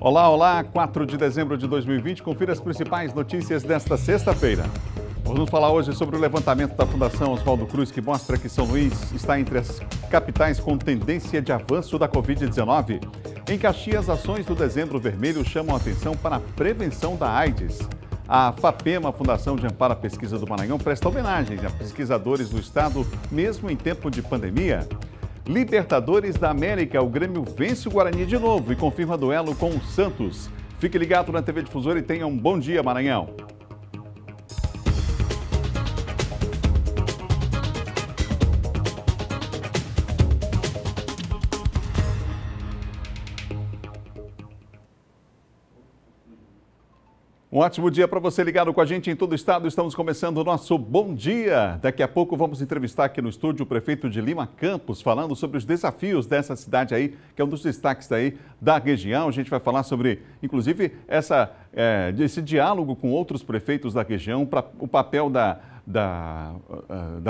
Olá, olá, 4 de dezembro de 2020, confira as principais notícias desta sexta-feira. Vamos falar hoje sobre o levantamento da Fundação Oswaldo Cruz, que mostra que São Luís está entre as capitais com tendência de avanço da Covid-19. Em Caxias, ações do Dezembro Vermelho chamam a atenção para a prevenção da AIDS. A FAPEMA, a Fundação de Amparo à Pesquisa do Maranhão, presta homenagem a pesquisadores do estado, mesmo em tempo de pandemia. Libertadores da América, o Grêmio vence o Guarani de novo e confirma duelo com o Santos. Fique ligado na TV Difusora e tenha um bom dia, Maranhão. Um ótimo dia para você ligado com a gente em todo o estado. Estamos começando o nosso Bom Dia. Daqui a pouco vamos entrevistar aqui no estúdio o prefeito de Lima Campos, falando sobre os desafios dessa cidade aí, que é um dos destaques aí da região. A gente vai falar sobre, inclusive, esse diálogo com outros prefeitos da região, para o papel da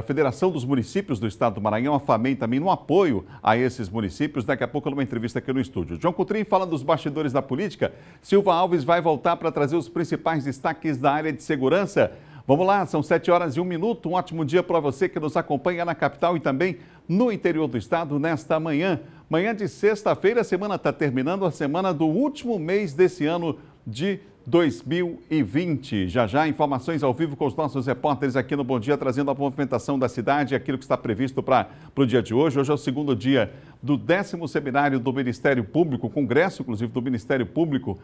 Federação dos Municípios do Estado do Maranhão, a FAMEM, também no apoio a esses municípios. Daqui a pouco numa entrevista aqui no estúdio. João Coutrin fala dos bastidores da política. Silva Alves vai voltar para trazer os principais destaques da área de segurança. Vamos lá, são 7 horas e 1 minuto. Um ótimo dia para você que nos acompanha na capital e também no interior do estado nesta manhã. Manhã de sexta-feira, a semana está terminando, a semana do último mês desse ano de 2020. Já, informações ao vivo com os nossos repórteres aqui no Bom Dia, trazendo a movimentação da cidade, aquilo que está previsto para o dia de hoje. Hoje é o segundo dia do 10º seminário do Ministério Público, congresso, inclusive, do Ministério Público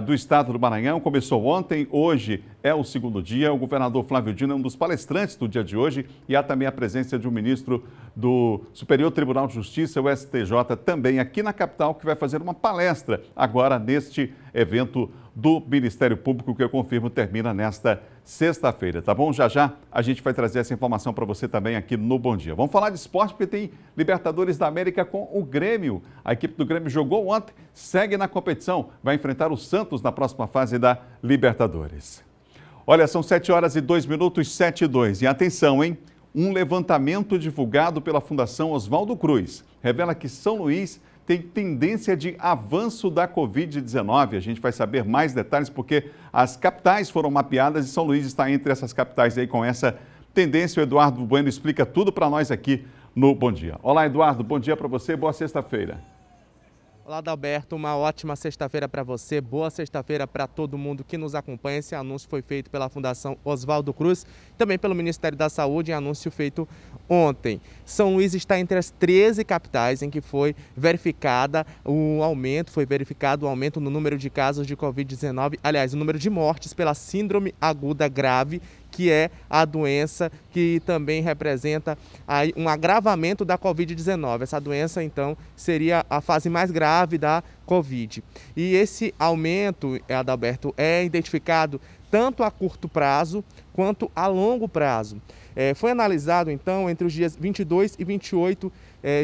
do Estado do Maranhão. Começou ontem, hoje é o segundo dia. O governador Flávio Dino é um dos palestrantes do dia de hoje e há também a presença de um ministro do Superior Tribunal de Justiça, o STJ, também aqui na capital, que vai fazer uma palestra agora neste evento do Ministério Público, que eu confirmo termina nesta sexta-feira, tá bom? Já a gente vai trazer essa informação para você também aqui no Bom Dia. Vamos falar de esporte porque tem Libertadores da América com o Grêmio. A equipe do Grêmio jogou ontem, segue na competição, vai enfrentar o Santos na próxima fase da Libertadores. Olha, são 7 horas e 2 minutos, 7 e 2. E atenção, hein? Um levantamento divulgado pela Fundação Oswaldo Cruz revela que São Luís tem tendência de avanço da Covid-19. A gente vai saber mais detalhes porque as capitais foram mapeadas e São Luís está entre essas capitais aí com essa tendência. O Eduardo Bueno explica tudo para nós aqui no Bom Dia. Olá, Eduardo, bom dia para você, boa sexta-feira. Olá, Adalberto, uma ótima sexta-feira para você, boa sexta-feira para todo mundo que nos acompanha. Esse anúncio foi feito pela Fundação Oswaldo Cruz, também pelo Ministério da Saúde, anúncio feito ontem. São Luís está entre as 13 capitais em que foi verificado o aumento no número de casos de Covid-19, aliás, o número de mortes pela síndrome aguda grave, que é a doença que também representa aí um agravamento da Covid-19. Essa doença, então, seria a fase mais grave da Covid. E esse aumento, Adalberto, é identificado tanto a curto prazo quanto a longo prazo. Foi analisado, então, entre os dias 22 e 28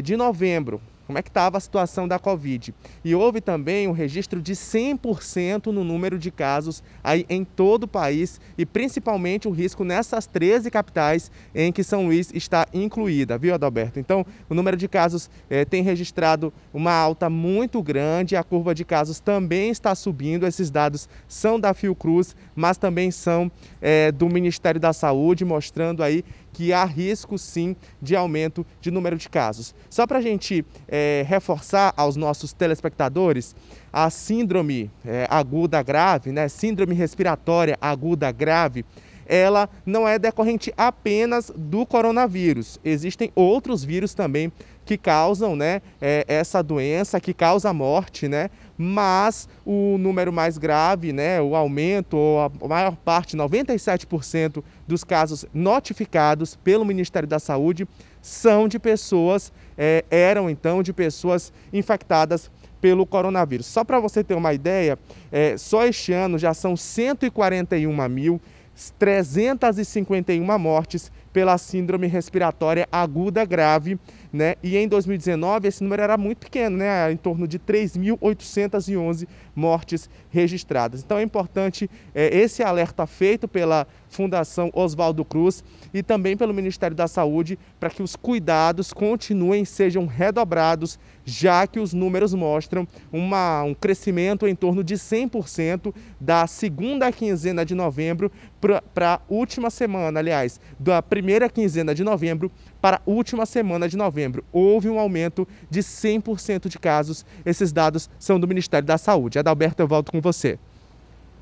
de novembro, como é que estava a situação da Covid. E houve também um registro de 100% no número de casos aí em todo o país e principalmente o risco nessas 13 capitais em que São Luís está incluída, viu, Adalberto? Então, o número de casos tem registrado uma alta muito grande, a curva de casos também está subindo. Esses dados são da Fiocruz, mas também são do Ministério da Saúde, mostrando aí que há risco, sim, de aumento de número de casos. Só para a gente reforçar aos nossos telespectadores, a síndrome aguda grave, né, síndrome respiratória aguda grave, ela não é decorrente apenas do coronavírus. Existem outros vírus também que causam, né, essa doença, que causa morte, né? Mas o número mais grave, né, o aumento, ou a maior parte, 97% dos casos notificados pelo Ministério da Saúde são de pessoas, eram então de pessoas infectadas pelo coronavírus. Só para você ter uma ideia, só este ano já são 141.351 mortes pela síndrome respiratória aguda grave, né? E em 2019 esse número era muito pequeno, né? Em torno de 3.811 mortes registradas. Então é importante esse alerta feito pela Fundação Oswaldo Cruz e também pelo Ministério da Saúde, para que os cuidados continuem, sejam redobrados, já que os números mostram um crescimento em torno de 100% da segunda quinzena de novembro para a última semana, aliás, da primeira quinzena de novembro para a última semana de novembro. Houve um aumento de 100% de casos. Esses dados são do Ministério da Saúde. Adalberto, eu volto com você.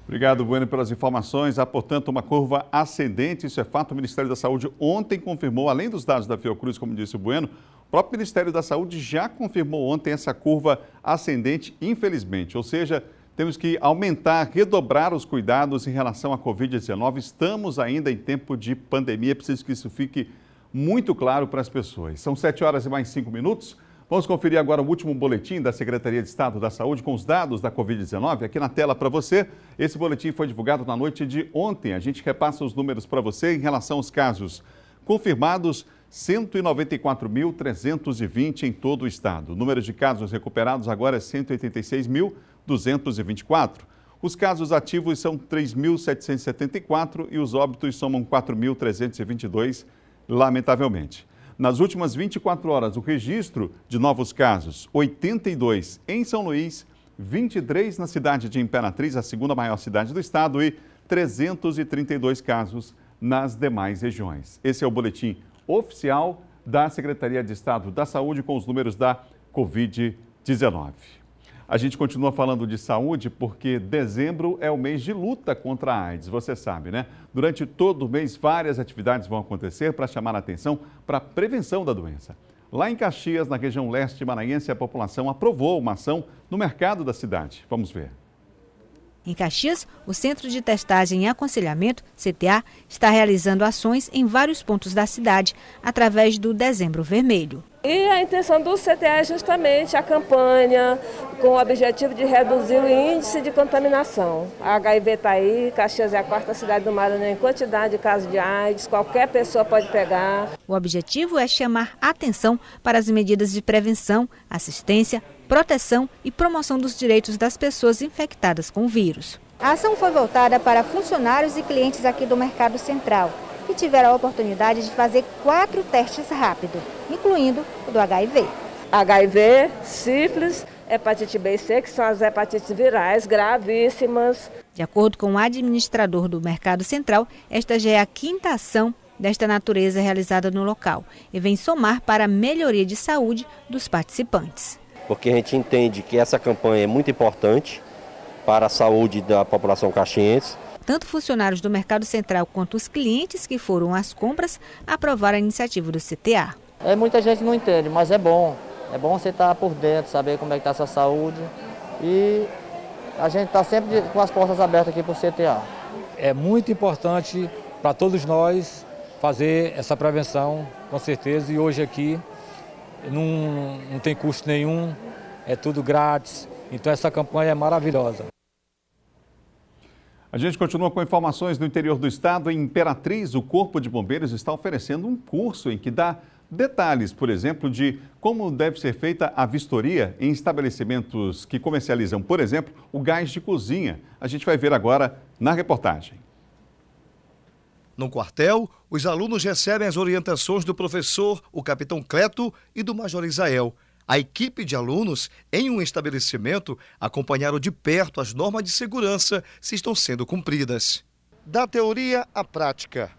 Obrigado, Bueno, pelas informações. Há, portanto, uma curva ascendente, isso é fato. O Ministério da Saúde ontem confirmou, além dos dados da Fiocruz, como disse o Bueno, o próprio Ministério da Saúde já confirmou ontem essa curva ascendente, infelizmente. Ou seja, temos que aumentar, redobrar os cuidados em relação à Covid-19. Estamos ainda em tempo de pandemia, preciso que isso fique muito claro para as pessoas. São 7h mais 5 minutos. Vamos conferir agora o último boletim da Secretaria de Estado da Saúde com os dados da Covid-19. Aqui na tela para você. Esse boletim foi divulgado na noite de ontem. A gente repassa os números para você em relação aos casos confirmados, 194.320 em todo o estado. O número de casos recuperados agora é 186.224. Os casos ativos são 3.774 e os óbitos somam 4.322, lamentavelmente. Nas últimas 24 horas, o registro de novos casos, 82 em São Luís, 23 na cidade de Imperatriz, a segunda maior cidade do estado, e 332 casos nas demais regiões. Esse é o boletim oficial da Secretaria de Estado da Saúde com os números da Covid-19. A gente continua falando de saúde porque dezembro é o mês de luta contra a AIDS, você sabe, né? Durante todo o mês, várias atividades vão acontecer para chamar a atenção para a prevenção da doença. Lá em Caxias, na região leste maranhense, a população aprovou uma ação no mercado da cidade. Vamos ver. Em Caxias, o Centro de Testagem e Aconselhamento, CTA, está realizando ações em vários pontos da cidade através do Dezembro Vermelho. E a intenção do CTA é justamente a campanha com o objetivo de reduzir o índice de contaminação. A HIV está aí, Caxias é a quarta cidade do Maranhão em quantidade de casos de AIDS, qualquer pessoa pode pegar. O objetivo é chamar atenção para as medidas de prevenção, assistência, proteção e promoção dos direitos das pessoas infectadas com o vírus. A ação foi voltada para funcionários e clientes aqui do Mercado Central, que tiveram a oportunidade de fazer 4 testes rápidos, incluindo o do HIV. HIV, sífilis, hepatite B e C, que são as hepatites virais gravíssimas. De acordo com o administrador do Mercado Central, esta já é a 5ª ação desta natureza realizada no local e vem somar para a melhoria de saúde dos participantes. Porque a gente entende que essa campanha é muito importante para a saúde da população caxiense. Tanto funcionários do Mercado Central quanto os clientes que foram às compras aprovaram a iniciativa do CTA. Muita gente não entende, mas é bom. É bom você estar por dentro, saber como é que está a sua saúde. E a gente está sempre com as portas abertas aqui para o CTA. É muito importante para todos nós fazer essa prevenção, com certeza. E hoje aqui não tem custo nenhum, é tudo grátis. Então essa campanha é maravilhosa. A gente continua com informações do interior do estado. Em Imperatriz, o Corpo de Bombeiros está oferecendo um curso em que dá detalhes, por exemplo, de como deve ser feita a vistoria em estabelecimentos que comercializam, por exemplo, o gás de cozinha. A gente vai ver agora na reportagem. No quartel, os alunos recebem as orientações do professor, o capitão Cleto, e do major Isael. A equipe de alunos, em um estabelecimento, acompanharam de perto as normas de segurança se estão sendo cumpridas. Da teoria à prática.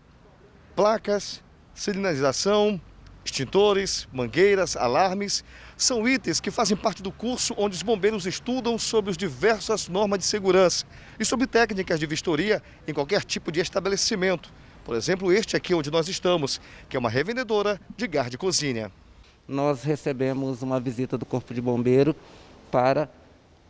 Placas, sinalização, extintores, mangueiras, alarmes, são itens que fazem parte do curso onde os bombeiros estudam sobre as diversas normas de segurança e sobre técnicas de vistoria em qualquer tipo de estabelecimento. Por exemplo, este aqui onde nós estamos, que é uma revendedora de gás de cozinha. Nós recebemos uma visita do Corpo de Bombeiro para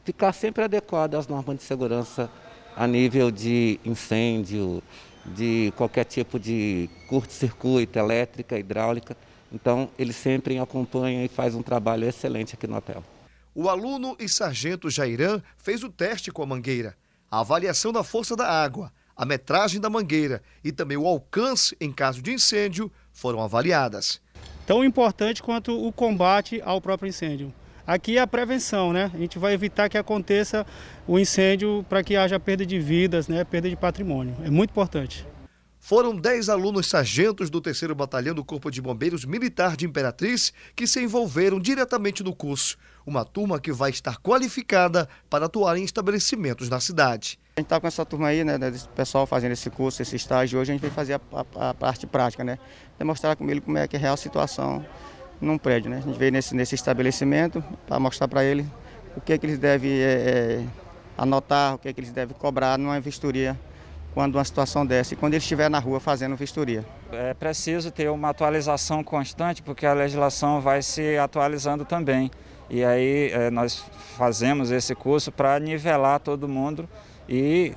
ficar sempre adequado às normas de segurança a nível de incêndio, de qualquer tipo de curto-circuito, elétrica, hidráulica. Então, eles sempre acompanham e fazem um trabalho excelente aqui no hotel. O aluno e sargento Jairã fez o teste com a mangueira, a avaliação da força da água, a metragem da mangueira e também o alcance em caso de incêndio foram avaliadas. Tão importante quanto o combate ao próprio incêndio. Aqui é a prevenção, né? A gente vai evitar que aconteça o incêndio para que haja perda de vidas, né? Perda de patrimônio. É muito importante. Foram 10 alunos sargentos do 3º Batalhão do Corpo de Bombeiros Militar de Imperatriz que se envolveram diretamente no curso. Uma turma que vai estar qualificada para atuar em estabelecimentos na cidade. A gente está com essa turma aí, né, desse pessoal fazendo esse curso, esse estágio. Hoje a gente vai fazer a parte prática, né? Demonstrar com ele como é que é a real situação num prédio, né? A gente veio nesse estabelecimento para mostrar para ele o que é que eles devem anotar, o que é que eles devem cobrar numa vistoria quando uma situação dessa e quando ele estiver na rua fazendo vistoria. É preciso ter uma atualização constante, porque a legislação vai se atualizando também. E aí nós fazemos esse curso para nivelar todo mundo e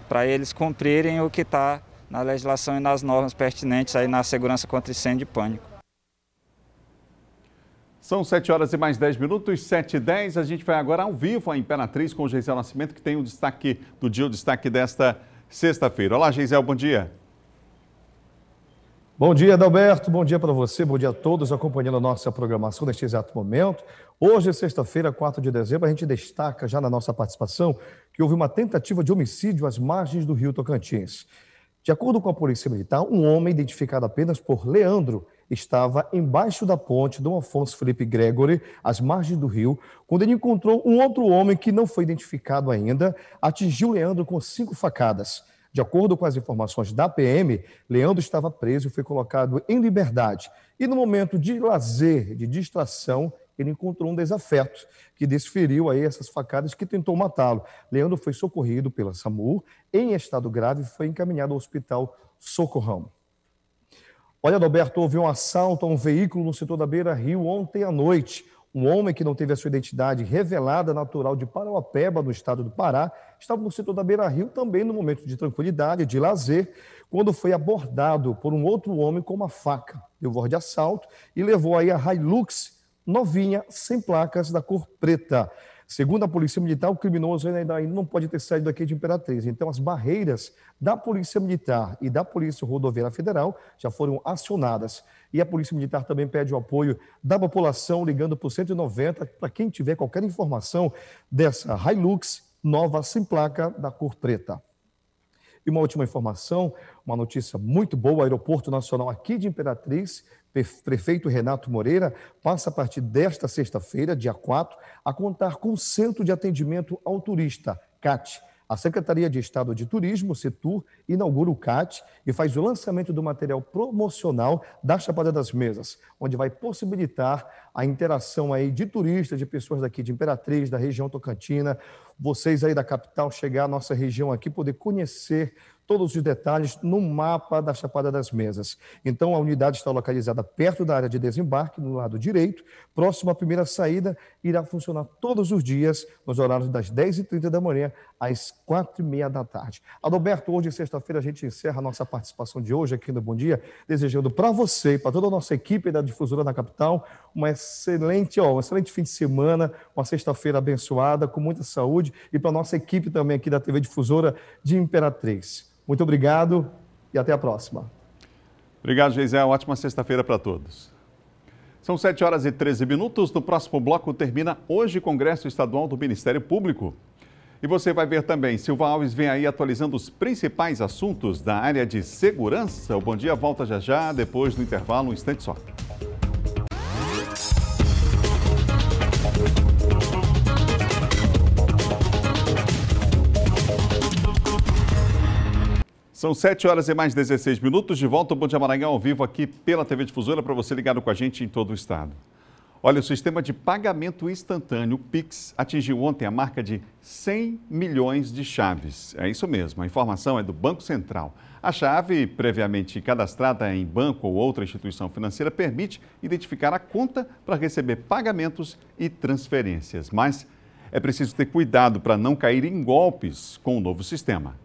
para eles cumprirem o que está na legislação e nas normas pertinentes aí na segurança contra incêndio e pânico. São 7 horas e mais 10 minutos, 7h10. A gente vai agora ao vivo à Imperatriz com o Geisel Nascimento, que tem o destaque do dia, o destaque desta sexta-feira. Olá, Geisel, bom dia. Bom dia, Adalberto. Bom dia para você, bom dia a todos acompanhando a nossa programação neste exato momento. Hoje, sexta-feira, 4 de dezembro, a gente destaca já na nossa participação que houve uma tentativa de homicídio às margens do rio Tocantins. De acordo com a Polícia Militar, um homem identificado apenas por Leandro estava embaixo da ponte Dom Afonso Felipe Gregory, às margens do rio, quando ele encontrou um outro homem que não foi identificado ainda, atingiu Leandro com 5 facadas. De acordo com as informações da PM, Leandro estava preso e foi colocado em liberdade. E no momento de lazer, de distração, ele encontrou um desafeto que desferiu aí essas facadas que tentou matá-lo. Leandro foi socorrido pela SAMU em estado grave e foi encaminhado ao hospital Socorrão. Olha, Adalberto, houve um assalto a um veículo no setor da Beira Rio ontem à noite. Um homem que não teve a sua identidade revelada, natural de Parauapeba, no estado do Pará, estava no setor da Beira Rio também no momento de tranquilidade, de lazer, quando foi abordado por um outro homem com uma faca. Deu voz de assalto e levou aí a Hilux novinha, sem placas, da cor preta. Segundo a Polícia Militar, o criminoso ainda não pode ter saído daqui de Imperatriz. Então, as barreiras da Polícia Militar e da Polícia Rodoviária Federal já foram acionadas. E a Polícia Militar também pede o apoio da população, ligando para o 190, para quem tiver qualquer informação dessa Hilux nova, sem placa, da cor preta. E uma última informação, uma notícia muito boa, o Aeroporto Nacional aqui de Imperatriz, prefeito Renato Moreira, passa a partir desta sexta-feira, dia 4, a contar com o Centro de Atendimento ao Turista, CAT. A Secretaria de Estado de Turismo, Setur, inaugura o CAT e faz o lançamento do material promocional da Chapada das Mesas, onde vai possibilitar a interação aí de turistas, de pessoas daqui de Imperatriz, da região tocantina, vocês aí da capital chegar à nossa região aqui, poder conhecer todos os detalhes no mapa da Chapada das Mesas. Então, a unidade está localizada perto da área de desembarque, no lado direito, próximo à primeira saída, irá funcionar todos os dias, nos horários das 10h30 da manhã às 4h30 da tarde. Adalberto, hoje, sexta-feira, a gente encerra a nossa participação de hoje aqui no Bom Dia, desejando para você e para toda a nossa equipe da Difusora da Capital, um excelente fim de semana, uma sexta-feira abençoada, com muita saúde, e para a nossa equipe também aqui da TV Difusora de Imperatriz. Muito obrigado e até a próxima. Obrigado, Geisel. Ótima sexta-feira para todos. São 7 horas e 13 minutos. No próximo bloco termina hoje o Congresso Estadual do Ministério Público. E você vai ver também, Silva Alves vem aí atualizando os principais assuntos da área de segurança. O Bom Dia volta já já, depois do intervalo, um instante só. São 7 horas e mais 16 minutos, de volta ao Bom Dia Maranhão ao vivo aqui pela TV Difusora, para você ligado com a gente em todo o estado. Olha, o sistema de pagamento instantâneo, PIX, atingiu ontem a marca de 100 milhões de chaves. É isso mesmo, a informação é do Banco Central. A chave, previamente cadastrada em banco ou outra instituição financeira, permite identificar a conta para receber pagamentos e transferências. Mas é preciso ter cuidado para não cair em golpes com o novo sistema.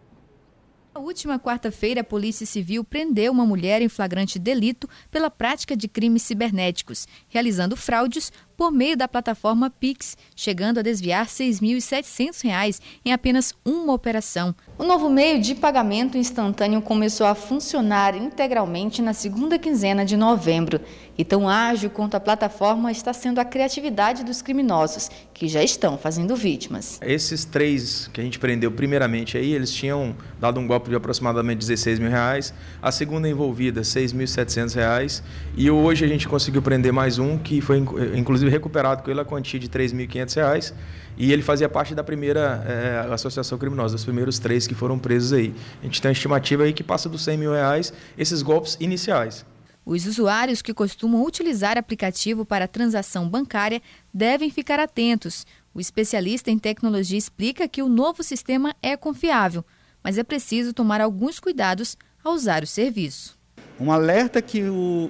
Na última quarta-feira, a Polícia Civil prendeu uma mulher em flagrante delito pela prática de crimes cibernéticos, realizando fraudes por meio da plataforma Pix, chegando a desviar R$ 6.700 em apenas uma operação. O novo meio de pagamento instantâneo começou a funcionar integralmente na segunda quinzena de novembro. E tão ágil quanto a plataforma está sendo a criatividade dos criminosos, que já estão fazendo vítimas. Esses 3 que a gente prendeu primeiramente aí, eles tinham dado um golpe de aproximadamente R$16 mil. A segunda envolvida, R$ 6.700. E hoje a gente conseguiu prender mais um, que foi inclusive recuperado com ele a quantia de R$ 3.500. E ele fazia parte da primeira associação criminosa, dos primeiros 3 que foram presos aí. A gente tem uma estimativa aí que passa dos R$ 100 mil esses golpes iniciais. Os usuários que costumam utilizar aplicativo para transação bancária devem ficar atentos. O especialista em tecnologia explica que o novo sistema é confiável, mas é preciso tomar alguns cuidados ao usar o serviço. Um alerta que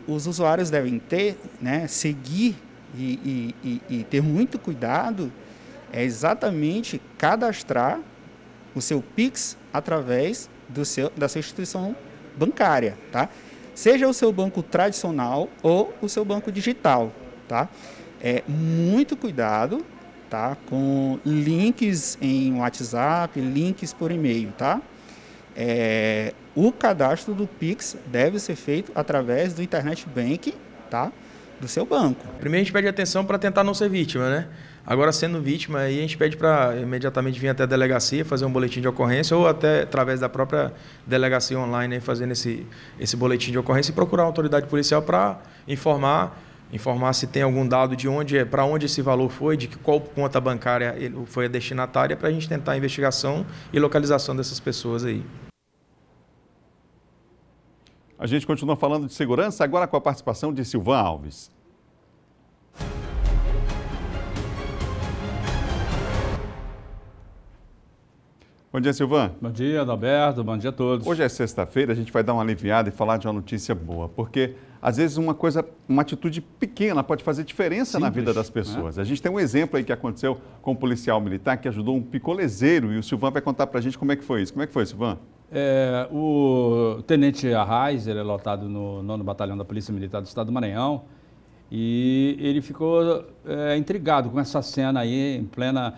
os usuários devem ter, né, seguir e ter muito cuidado, é exatamente cadastrar o seu Pix através da sua instituição bancária, tá? Seja o seu banco tradicional ou o seu banco digital, tá? Muito cuidado, tá? Com links em WhatsApp, links por e-mail, tá? O cadastro do Pix deve ser feito através do Internet Bank, tá? Do seu banco. Primeiro a gente pede atenção para tentar não ser vítima, né? Agora, sendo vítima, aí a gente pede para imediatamente vir até a delegacia, fazer um boletim de ocorrência ou até através da própria delegacia online, aí, fazendo esse boletim de ocorrência e procurar a autoridade policial para informar se tem algum dado de para onde esse valor foi, de qual conta bancária foi a destinatária, para a gente tentar a investigação e localização dessas pessoas aí. A gente continua falando de segurança, agora com a participação de Silvan Alves. Bom dia, Silvan. Bom dia, Adalberto. Bom dia a todos. Hoje é sexta-feira, a gente vai dar uma aliviada e falar de uma notícia boa, porque às vezes uma atitude pequena pode fazer diferença Simples, na vida das pessoas. Né? A gente tem um exemplo aí que aconteceu com um policial militar que ajudou um picolezeiro e o Silvan vai contar pra gente como é que foi isso. Como é que foi, Silvan? O tenente Arraes, ele é lotado no 9º Batalhão da Polícia Militar do Estado do Maranhão, e ele ficou intrigado com essa cena aí em plena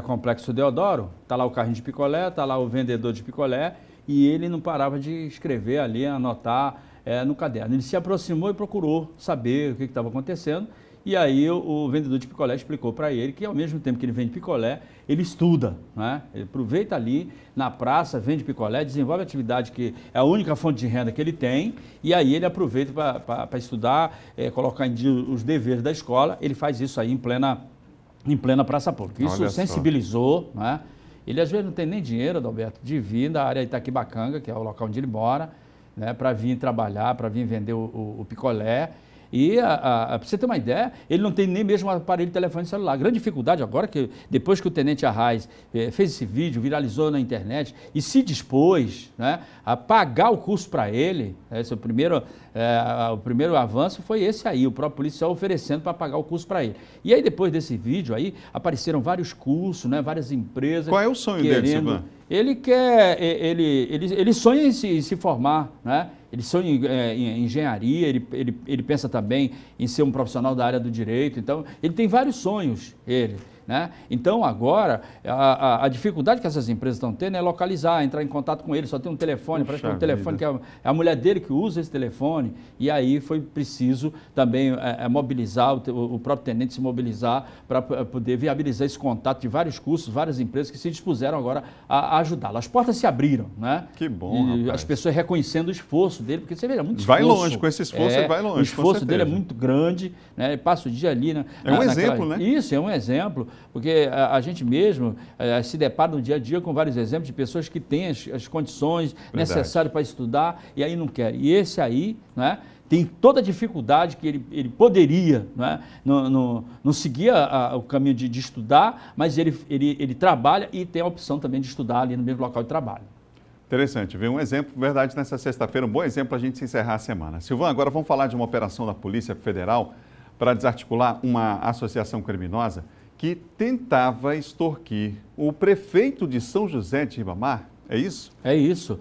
Complexo Deodoro. Está lá o carrinho de picolé, está lá o vendedor de picolé, e ele não parava de escrever ali, anotar no caderno. Ele se aproximou e procurou saber o que estava acontecendo, e aí o vendedor de picolé explicou para ele que ao mesmo tempo que ele vende picolé, ele estuda, né? Ele aproveita ali na praça, vende picolé, desenvolve atividade que é a única fonte de renda que ele tem, e aí ele aproveita para estudar, colocar em dia os deveres da escola. Ele faz isso aí em plena praça pública. Isso sensibilizou, né? Ele às vezes não tem nem dinheiro, Adalberto, de vir da área Itaquibacanga, que é o local onde ele mora, né, para vir trabalhar, para vir vender o picolé. E, para você ter uma ideia, ele não tem nem mesmo um aparelho de telefone celular. A grande dificuldade agora, que depois que o tenente Arraes fez esse vídeo, viralizou na internet e se dispôs, né, a pagar o curso para ele, esse é o primeiro avanço foi esse aí, o próprio policial oferecendo para pagar o curso para ele. E aí depois desse vídeo aí, apareceram vários cursos, né, várias empresas. Qual é o sonho dele, Silvan? Ele sonha em se formar, né? Ele sonha em engenharia, ele pensa também em ser um profissional da área do direito, então ele tem vários sonhos, né? Então agora a dificuldade que essas empresas estão tendo é localizar, entrar em contato com ele, só tem um telefone, parece que é um telefone que é a mulher dele que usa esse telefone, e aí foi preciso também mobilizar, o próprio tenente se mobilizar para poder viabilizar esse contato de vários cursos, várias empresas que se dispuseram agora a ajudá-lo. As portas se abriram, né? Que bom, e as pesas reconhecendo o esforço dele, porque você vê, é muito esforço. Vai longe, com esse esforço ele vai longe. O esforço dele é muito grande, né? Ele passa o dia ali, né? É um exemplo, né? Isso, é um exemplo, porque a gente mesmo se depara no dia a dia com vários exemplos de pessoas que têm as condições necessárias para estudar e aí não querem. E esse aí, né, tem toda a dificuldade que ele poderia, né, não seguir o caminho de estudar, mas ele trabalha e tem a opção também de estudar ali no mesmo local de trabalho. Interessante, veio um exemplo, verdade, nessa sexta-feira, um bom exemplo para a gente se encerrar a semana. Silvan, agora vamos falar de uma operação da Polícia Federal para desarticular uma associação criminosa que tentava extorquir o prefeito de São José de Ribamar, é isso? É isso.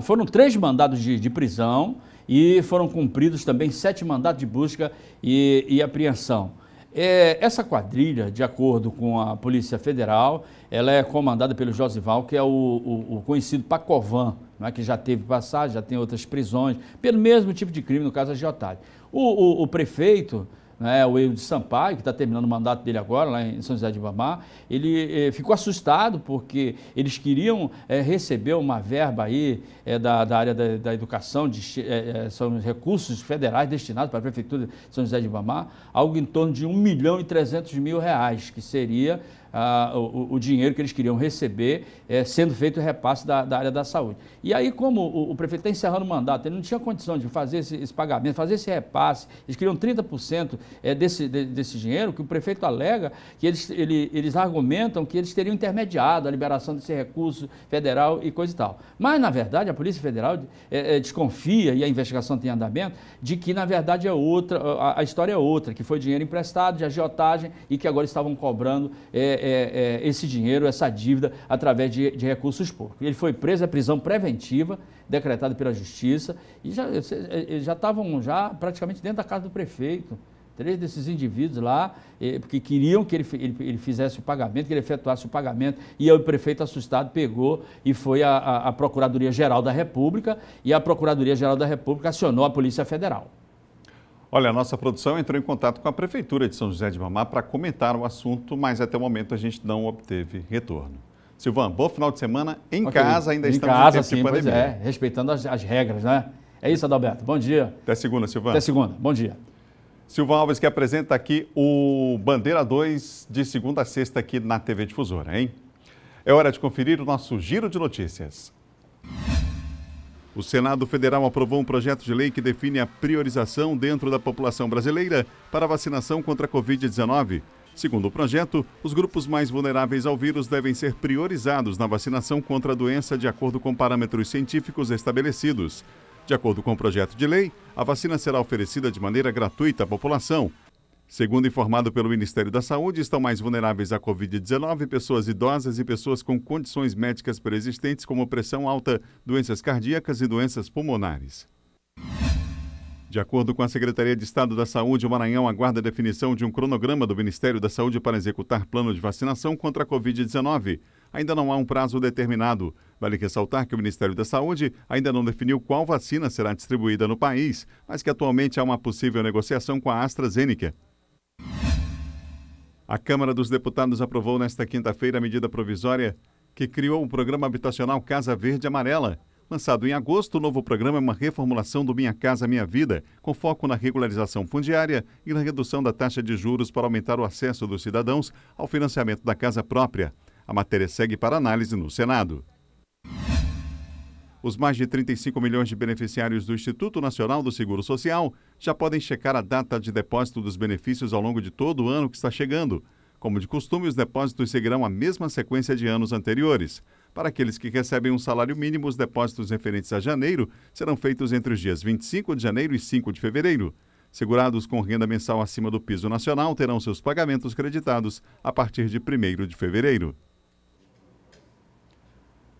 Foram 3 mandados de prisão e foram cumpridos também 7 mandados de busca e apreensão. Essa quadrilha, de acordo com a Polícia Federal, ela é comandada pelo Josival, que é o conhecido Pacovan, né, que já teve passagem, já tem outras prisões, pelo mesmo tipo de crime, no caso agiotagem. O prefeito, né, o Eudes Sampaio, que está terminando o mandato dele agora, lá em São José de Ribamar, ele ficou assustado porque eles queriam receber uma verba aí da área da educação, são recursos federais destinados para a Prefeitura de São José de Ribamar, algo em torno de R$1.300.000, que seria o dinheiro que eles queriam receber, sendo feito o repasse da área da saúde. E aí, como o prefeito está encerrando o mandato, ele não tinha condição de fazer esse pagamento, fazer esse repasse, eles queriam 30% desse dinheiro, que o prefeito alega que eles argumentam que eles teriam intermediado a liberação desse recurso federal e coisa e tal. Mas, na verdade, a Polícia Federal desconfia, e a investigação tem andamento, de que, na verdade, a história é outra, que foi dinheiro emprestado de agiotagem e que agora estavam cobrando esse dinheiro, essa dívida, através de recursos públicos. Ele foi preso, é prisão preventiva, decretada pela Justiça, e já estavam praticamente dentro da casa do prefeito. 3 desses indivíduos lá, porque queriam que ele fizesse o pagamento, que ele efetuasse o pagamento, e aí o prefeito, assustado, pegou e foi à Procuradoria-Geral da República, e a Procuradoria-Geral da República acionou a Polícia Federal. Olha, a nossa produção entrou em contato com a Prefeitura de São José de Ribamar para comentar o assunto, mas até o momento a gente não obteve retorno. Silvan, bom final de semana em casa, ainda estamos em tempo de pandemia. Pois é, respeitando as regras, né? É isso, Adalberto. Bom dia. Até segunda, Silvan. Até segunda. Bom dia. Silvan Alves, que apresenta aqui o Bandeira 2 de segunda a sexta aqui na TV Difusora, hein? É hora de conferir o nosso giro de notícias. O Senado Federal aprovou um projeto de lei que define a priorização dentro da população brasileira para a vacinação contra a Covid-19. Segundo o projeto, os grupos mais vulneráveis ao vírus devem ser priorizados na vacinação contra a doença de acordo com parâmetros científicos estabelecidos. De acordo com o projeto de lei, a vacina será oferecida de maneira gratuita à população. Segundo informado pelo Ministério da Saúde, estão mais vulneráveis à Covid-19 pessoas idosas e pessoas com condições médicas preexistentes como pressão alta, doenças cardíacas e doenças pulmonares. De acordo com a Secretaria de Estado da Saúde, o Maranhão aguarda a definição de um cronograma do Ministério da Saúde para executar plano de vacinação contra a Covid-19. Ainda não há um prazo determinado. Vale ressaltar que o Ministério da Saúde ainda não definiu qual vacina será distribuída no país, mas que atualmente há uma possível negociação com a AstraZeneca. A Câmara dos Deputados aprovou nesta quinta-feira a medida provisória que criou o programa habitacional Casa Verde Amarela. Lançado em agosto, o novo programa é uma reformulação do Minha Casa Minha Vida, com foco na regularização fundiária e na redução da taxa de juros para aumentar o acesso dos cidadãos ao financiamento da casa própria. A matéria segue para análise no Senado. Os mais de 35 milhões de beneficiários do Instituto Nacional do Seguro Social já podem checar a data de depósito dos benefícios ao longo de todo o ano que está chegando. Como de costume, os depósitos seguirão a mesma sequência de anos anteriores. Para aqueles que recebem um salário mínimo, os depósitos referentes a janeiro serão feitos entre os dias 25 de janeiro e 5 de fevereiro. Segurados com renda mensal acima do piso nacional terão seus pagamentos creditados a partir de 1º de fevereiro.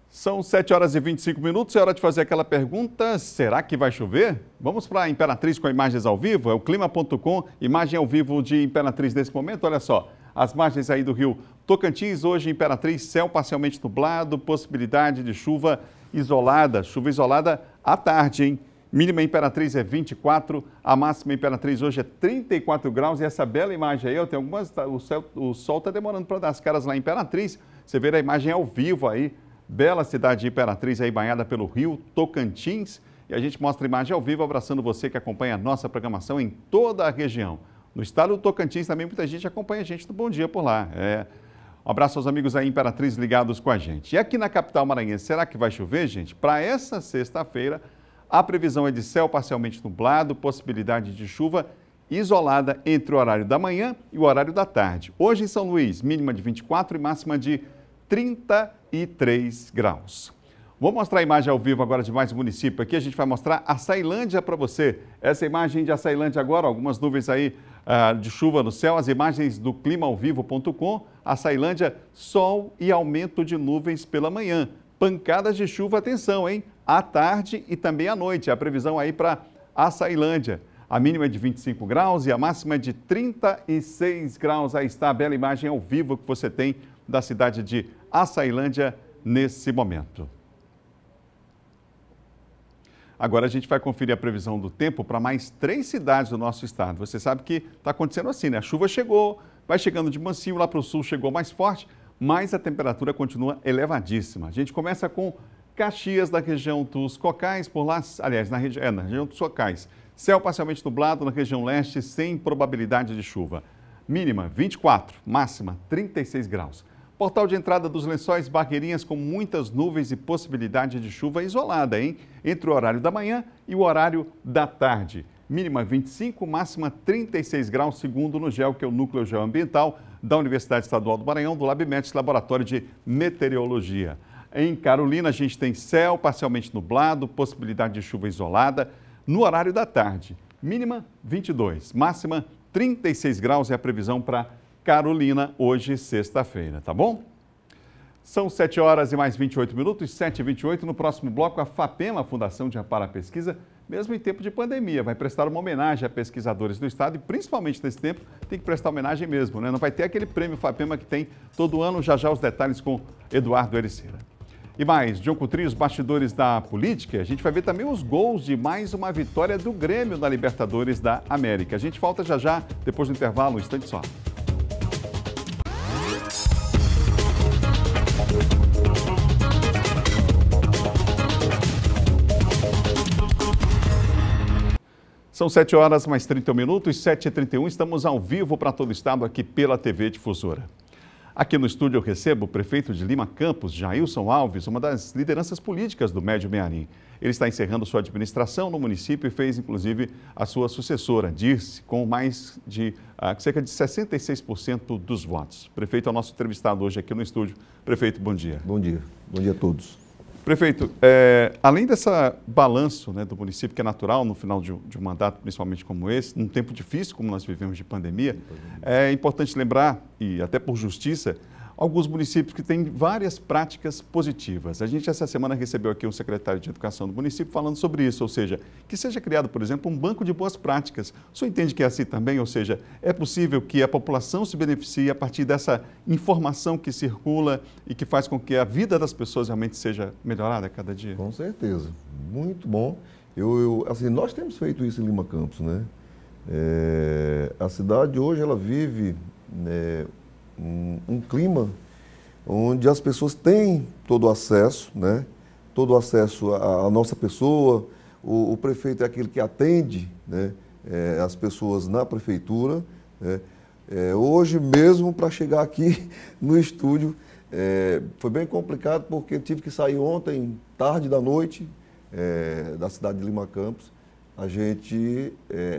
São 7 horas e 25 minutos, é hora de fazer aquela pergunta, será que vai chover? Vamos para a Imperatriz com imagens ao vivo, é o clima.com, imagem ao vivo de Imperatriz nesse momento, olha só, as margens aí do rio Tocantins, hoje Imperatriz, céu parcialmente nublado, possibilidade de chuva isolada à tarde, hein? Mínima Imperatriz é 24, a máxima Imperatriz hoje é 34 graus e essa bela imagem aí, ó, tem algumas, o sol está demorando para dar as caras lá em Imperatriz, você vê a imagem ao vivo aí, bela cidade de Imperatriz aí banhada pelo rio Tocantins e a gente mostra a imagem ao vivo abraçando você que acompanha a nossa programação em toda a região. No estado do Tocantins também muita gente acompanha a gente do Bom Dia por lá. Um abraço aos amigos aí em Imperatriz ligados com a gente. E aqui na capital maranhense, será que vai chover, gente? Para essa sexta-feira, a previsão é de céu parcialmente nublado, possibilidade de chuva isolada entre o horário da manhã e o horário da tarde. Hoje em São Luís, mínima de 24 e máxima de 33 graus. Vou mostrar a imagem ao vivo agora de mais um município. Aqui a gente vai mostrar Açailândia para você. Essa imagem de Açailândia agora, algumas nuvens aí de chuva no céu. As imagens do climaauvivo.com. Açailândia, sol e aumento de nuvens pela manhã. Pancadas de chuva, atenção, hein? À tarde e também à noite. A previsão aí para Açailândia. A mínima é de 25 graus e a máxima é de 36 graus. Aí está a bela imagem ao vivo que você tem da cidade de Açailândia nesse momento. Agora a gente vai conferir a previsão do tempo para mais 3 cidades do nosso estado. Você sabe que está acontecendo assim, né? A chuva chegou, vai chegando de mansinho, lá para o sul chegou mais forte, mas a temperatura continua elevadíssima. A gente começa com Caxias, da região dos Cocais, por lá, aliás, na região dos Cocais. Céu parcialmente nublado na região leste, sem probabilidade de chuva. Mínima 24, máxima 36 graus. Portal de entrada dos Lençóis, Barreirinhas, com muitas nuvens e possibilidade de chuva isolada, hein? Entre o horário da manhã e o horário da tarde. Mínima 25, máxima 36 graus, segundo no GEO, que é o Núcleo Geoambiental da Universidade Estadual do Maranhão, do LabMet, Laboratório de Meteorologia. Em Carolina, a gente tem céu parcialmente nublado, possibilidade de chuva isolada no horário da tarde. Mínima 22, máxima 36 graus é a previsão para Carolina, hoje, sexta-feira, tá bom? São 7 horas e mais 28 minutos, 7h28. No próximo bloco, a FAPEM, a Fundação de Amparo à Pesquisa, mesmo em tempo de pandemia, vai prestar uma homenagem a pesquisadores do Estado e, principalmente nesse tempo, tem que prestar homenagem mesmo, né? Não vai ter aquele prêmio FAPEMA que tem todo ano, já os detalhes com Eduardo Ericeira. E mais, John Coutrinho, os bastidores da política, a gente vai ver também os gols de mais uma vitória do Grêmio na Libertadores da América. A gente volta já, depois do intervalo, um instante só. São 7 horas mais 31 minutos, 7h31, estamos ao vivo para todo o estado aqui pela TV Difusora. Aqui no estúdio eu recebo o prefeito de Lima Campos, Jailson Alves, uma das lideranças políticas do Médio Mearim. Ele está encerrando sua administração no município e fez, inclusive, a sua sucessora, Dirce, com mais de cerca de 66% dos votos. Prefeito é o nosso entrevistado hoje aqui no estúdio. Prefeito, bom dia. Bom dia. Bom dia a todos. Prefeito, além desse balanço, né, do município, que é natural no final de um mandato, principalmente como esse, num tempo difícil como nós vivemos de pandemia, é importante lembrar, e até por justiça, alguns municípios que têm várias práticas positivas. A gente essa semana recebeu aqui um secretário de Educação do município falando sobre isso, ou seja, que seja criado, por exemplo, um banco de boas práticas. O senhor entende que é assim também? Ou seja, é possível que a população se beneficie a partir dessa informação que circula e que faz com que a vida das pessoas realmente seja melhorada a cada dia? Com certeza. Muito bom. Assim, nós temos feito isso em Lima Campos, né? A cidade hoje, ela vive um clima onde as pessoas têm todo o acesso, né? Todo o acesso à nossa pessoa. O prefeito é aquele que atende, né, as pessoas na prefeitura, né? Hoje mesmo, para chegar aqui no estúdio, foi bem complicado porque tive que sair ontem, tarde da noite, da cidade de Lima Campos, a gente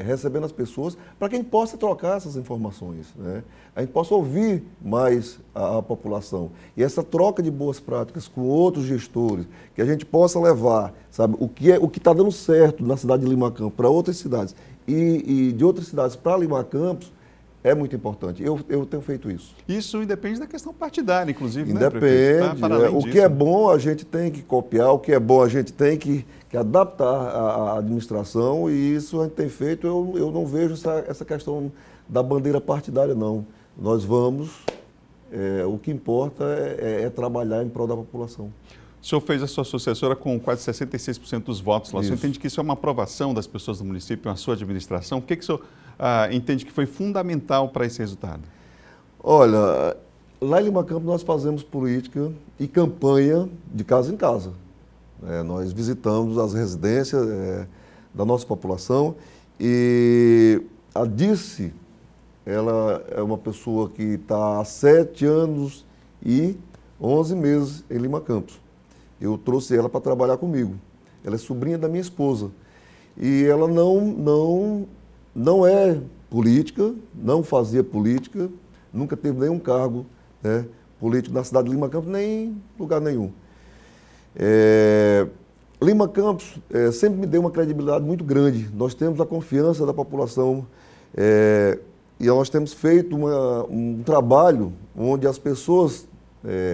recebendo as pessoas para que a gente possa trocar essas informações, né? A gente possa ouvir mais a população. E essa troca de boas práticas com outros gestores, que a gente possa levar, sabe, o que está dando certo na cidade de Lima Campos para outras cidades e de outras cidades para Lima Campos, é muito importante. Eu tenho feito isso. Isso independe da questão partidária, inclusive, independe, né, prefeito? O que é bom a gente tem que copiar, o que é bom a gente tem que adaptar à administração, e isso a gente tem feito. Eu não vejo essa questão da bandeira partidária, não. Nós vamos, o que importa é trabalhar em prol da população. O senhor fez a sua sucessora com quase 66% dos votos lá. O senhor entende que isso é uma aprovação das pessoas do município, a sua administração? O que o senhor entende que foi fundamental para esse resultado? Olha, lá em Lima Campos nós fazemos política e campanha de casa em casa. Nós visitamos as residências da nossa população e a Dirce, ela é uma pessoa que está há 7 anos e 11 meses em Lima Campos. Eu trouxe ela para trabalhar comigo. Ela é sobrinha da minha esposa. E ela não é política, não fazia política, nunca teve nenhum cargo, né, político na cidade de Lima Campos, nem em lugar nenhum. Lima Campos sempre me deu uma credibilidade muito grande. Nós temos a confiança da população e nós temos feito um trabalho onde as pessoas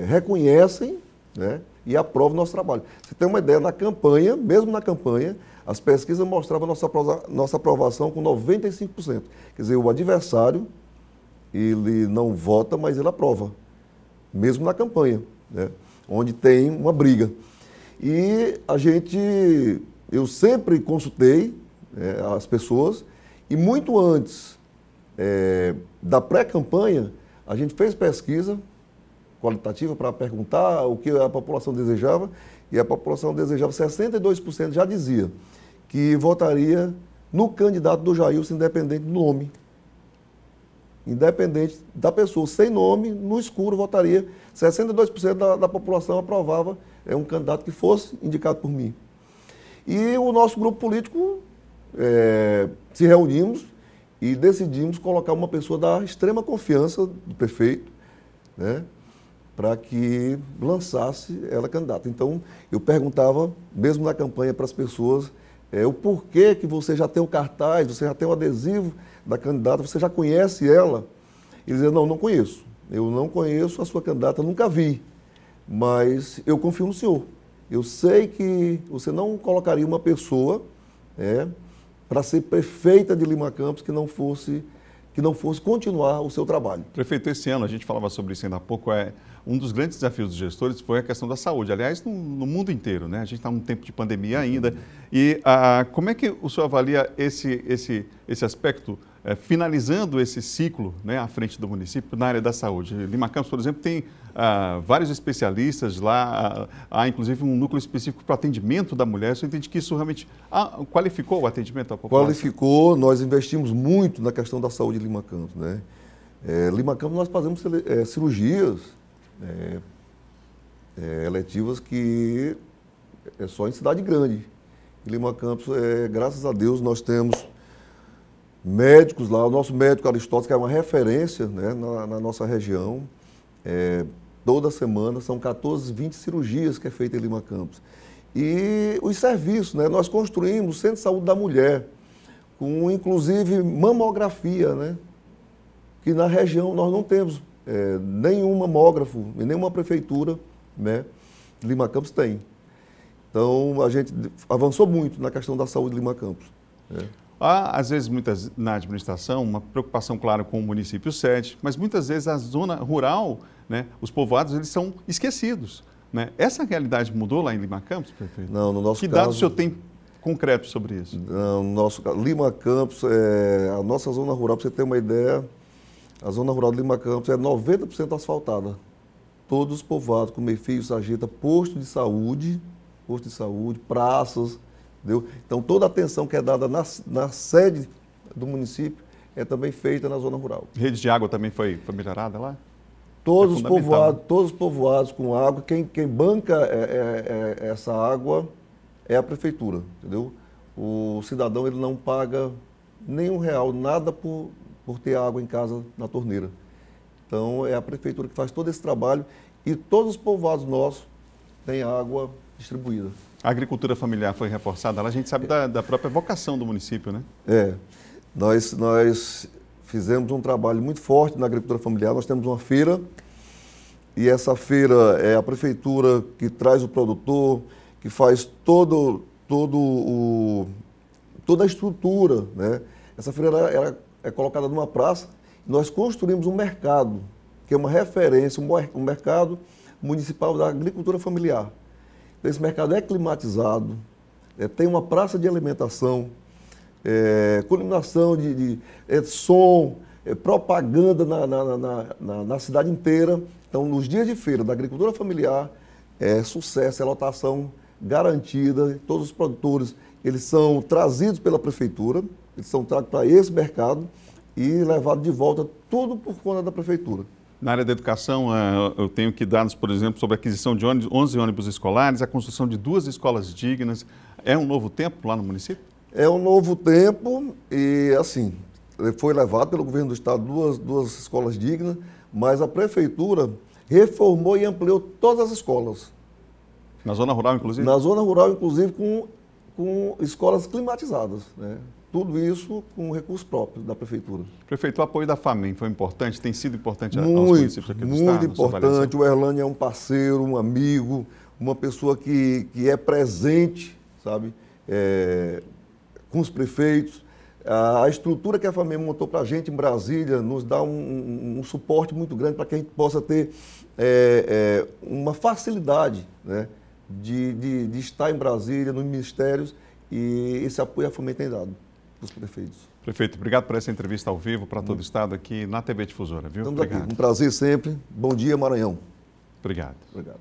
reconhecem, né, e aprova o nosso trabalho. Você tem uma ideia, na campanha, mesmo na campanha, as pesquisas mostravam nossa aprovação com 95%. Quer dizer, o adversário, ele não vota, mas ele aprova, mesmo na campanha, né? Onde tem uma briga. E eu sempre consultei as pessoas, e muito antes da pré-campanha, a gente fez pesquisa qualitativa para perguntar o que a população desejava, e a população desejava, 62% já dizia que votaria no candidato do Jailson, independente do nome. Independente da pessoa, sem nome, no escuro, votaria. 62% da população aprovava um candidato que fosse indicado por mim. E o nosso grupo político se reunimos e decidimos colocar uma pessoa da extrema confiança do prefeito, né, para que lançasse ela candidata. Então, eu perguntava, mesmo na campanha, para as pessoas, o porquê que você já tem o cartaz, você já tem o adesivo da candidata, você já conhece ela? Eles diziam, não conheço. Eu não conheço a sua candidata, nunca vi, mas eu confio no senhor. Eu sei que você não colocaria uma pessoa para ser prefeita de Lima Campos que não fosse continuar o seu trabalho. Prefeito, esse ano, a gente falava sobre isso ainda há pouco, um dos grandes desafios dos gestores foi a questão da saúde. Aliás, no mundo inteiro, né? A gente está num tempo de pandemia ainda. E como é que o senhor avalia esse aspecto, finalizando esse ciclo, né, à frente do município na área da saúde? Lima Campos, por exemplo, tem vários especialistas lá, há inclusive um núcleo específico para o atendimento da mulher. Você entende que isso realmente qualificou o atendimento à população? Qualificou, nós investimos muito na questão da saúde de Lima Campos, né? Lima Campos nós fazemos cirurgias eletivas que é só em cidade grande. Em Lima Campos, graças a Deus, nós temos médicos lá, o nosso médico Aristóteles, que é uma referência, né, na nossa região. Toda semana são 14, 20 cirurgias que é feita em Lima Campos. E os serviços, né, nós construímos o Centro de Saúde da Mulher, com inclusive mamografia, né, que na região nós não temos nenhum mamógrafo, e nenhuma prefeitura, né, Lima Campos tem. Então, a gente avançou muito na questão da saúde de Lima Campos. Há, às vezes, na administração, uma preocupação, claro, com o município sede, mas muitas vezes a zona rural, né, os povoados, eles são esquecidos, né? Essa realidade mudou lá em Lima Campos, prefeito? Não, no nosso caso... Que dados o senhor tem concretos sobre isso? Não, no nosso caso, Lima Campos, a nossa zona rural, para você ter uma ideia, a zona rural de Lima Campos é 90% asfaltada. Todos os povoados, com Meio-Fio, Sarjeta, posto de saúde, praças, entendeu? Então, toda a atenção que é dada na sede do município é também feita na zona rural. Rede de água também foi melhorada lá? Todos os povoados com água, quem banca essa água é a prefeitura, entendeu? O cidadão ele não paga nenhum real, nada por ter água em casa na torneira. Então, é a prefeitura que faz todo esse trabalho e todos os povoados nossos têm água distribuída. A agricultura familiar foi reforçada lá, a gente sabe da própria vocação do município, né? Nós fizemos um trabalho muito forte na agricultura familiar, nós temos uma feira e essa feira é a prefeitura que traz o produtor, que faz toda a estrutura, né? Essa feira ela é colocada numa praça e nós construímos um mercado, que é uma referência, um mercado municipal da agricultura familiar. Esse mercado é climatizado, tem uma praça de alimentação, com iluminação de som, propaganda na cidade inteira. Então, nos dias de feira da agricultura familiar, é sucesso, é lotação garantida. Todos os produtores, eles são trazidos pela prefeitura, eles são trazidos para esse mercado e levados de volta, tudo por conta da prefeitura. Na área da educação, eu tenho aqui dados, por exemplo, sobre a aquisição de 11 ônibus escolares, a construção de 2 escolas dignas. É um novo tempo lá no município? É um novo tempo e, assim, foi levado pelo governo do estado duas escolas dignas, mas a prefeitura reformou e ampliou todas as escolas. Na zona rural, inclusive? Na zona rural, inclusive, com escolas climatizadas, né? Tudo isso com recurso próprio da prefeitura. Prefeito, o apoio da FAMEM foi importante? Tem sido importante aos municípios aqui do estado? Muito importante. O Erlânio é um parceiro, um amigo, uma pessoa que é presente, sabe, com os prefeitos. A estrutura que a FAMEM montou para a gente em Brasília nos dá um suporte muito grande para que a gente possa ter uma facilidade, né, de estar em Brasília, nos ministérios, e esse apoio a FAMEM tem dado para os prefeitos. Prefeito, obrigado por essa entrevista ao vivo para todo o Estado aqui na TV Difusora, viu? Estamos obrigado. Aqui. Um prazer sempre. Bom dia, Maranhão. Obrigado. Obrigado.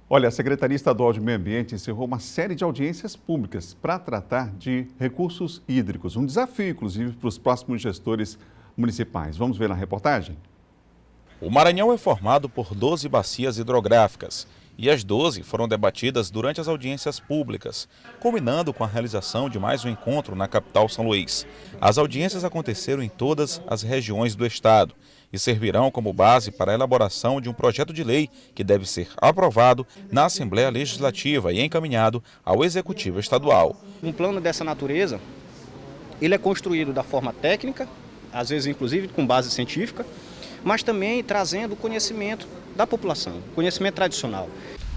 Olha, a Secretaria Estadual de Meio Ambiente encerrou uma série de audiências públicas para tratar de recursos hídricos. Um desafio, inclusive, para os próximos gestores municipais. Vamos ver na reportagem? O Maranhão é formado por 12 bacias hidrográficas e as 12 foram debatidas durante as audiências públicas, culminando com a realização de mais um encontro na capital São Luís. As audiências aconteceram em todas as regiões do estado e servirão como base para a elaboração de um projeto de lei que deve ser aprovado na Assembleia Legislativa e encaminhado ao Executivo Estadual. Um plano dessa natureza, ele é construído da forma técnica, às vezes inclusive com base científica, mas também trazendo conhecimento da população, conhecimento tradicional.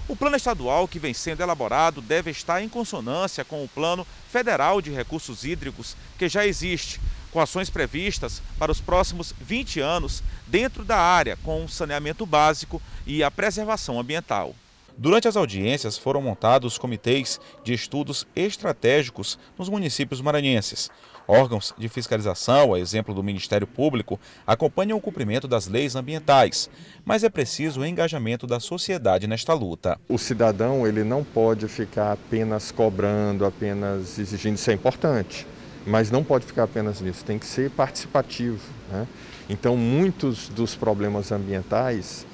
O plano estadual que vem sendo elaborado deve estar em consonância com o Plano Federal de Recursos Hídricos que já existe, com ações previstas para os próximos 20 anos dentro da área, com o saneamento básico e a preservação ambiental. Durante as audiências foram montados comitês de estudos estratégicos nos municípios maranhenses. Órgãos de fiscalização, a exemplo do Ministério Público, acompanham o cumprimento das leis ambientais, mas é preciso o engajamento da sociedade nesta luta. O cidadão ele não pode ficar apenas cobrando, apenas exigindo, isso é importante, mas não pode ficar apenas nisso, tem que ser participativo, né? Então, muitos dos problemas ambientais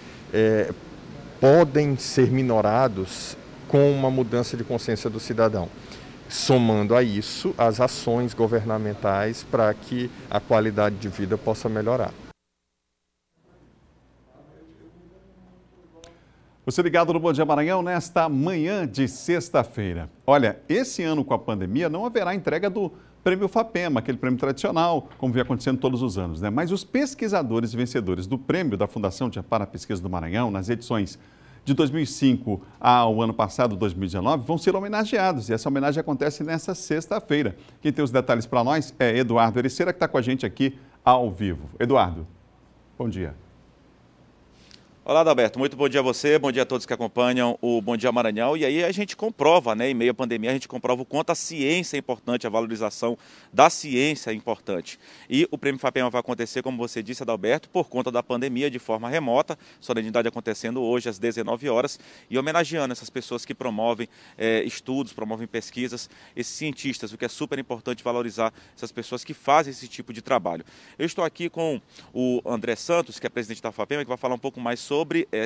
podem ser minorados com uma mudança de consciência do cidadão, somando a isso as ações governamentais para que a qualidade de vida possa melhorar. Você ligado no Bom Dia Maranhão nesta manhã de sexta-feira. Olha, esse ano com a pandemia não haverá entrega do Prêmio FAPEMA, aquele prêmio tradicional, como vem acontecendo todos os anos, né? Mas os pesquisadores e vencedores do prêmio da Fundação de Amparo à Pesquisa do Maranhão, nas edições de 2005 ao ano passado, 2019, vão ser homenageados. E essa homenagem acontece nesta sexta-feira. Quem tem os detalhes para nós é Eduardo Ericeira, que está com a gente aqui ao vivo. Eduardo, bom dia. Olá, Adalberto. Muito bom dia a você, bom dia a todos que acompanham o Bom Dia Maranhão. E aí a gente comprova, né, em meio à pandemia, a gente comprova o quanto a ciência é importante, a valorização da ciência é importante. E o Prêmio FAPEMA vai acontecer, como você disse, Adalberto, por conta da pandemia, de forma remota, solenidade acontecendo hoje às 19 horas, e homenageando essas pessoas que promovem estudos, promovem pesquisas, esses cientistas, o que é super importante valorizar essas pessoas que fazem esse tipo de trabalho. Eu estou aqui com o André Santos, que é presidente da FAPEMA, que vai falar um pouco mais sobre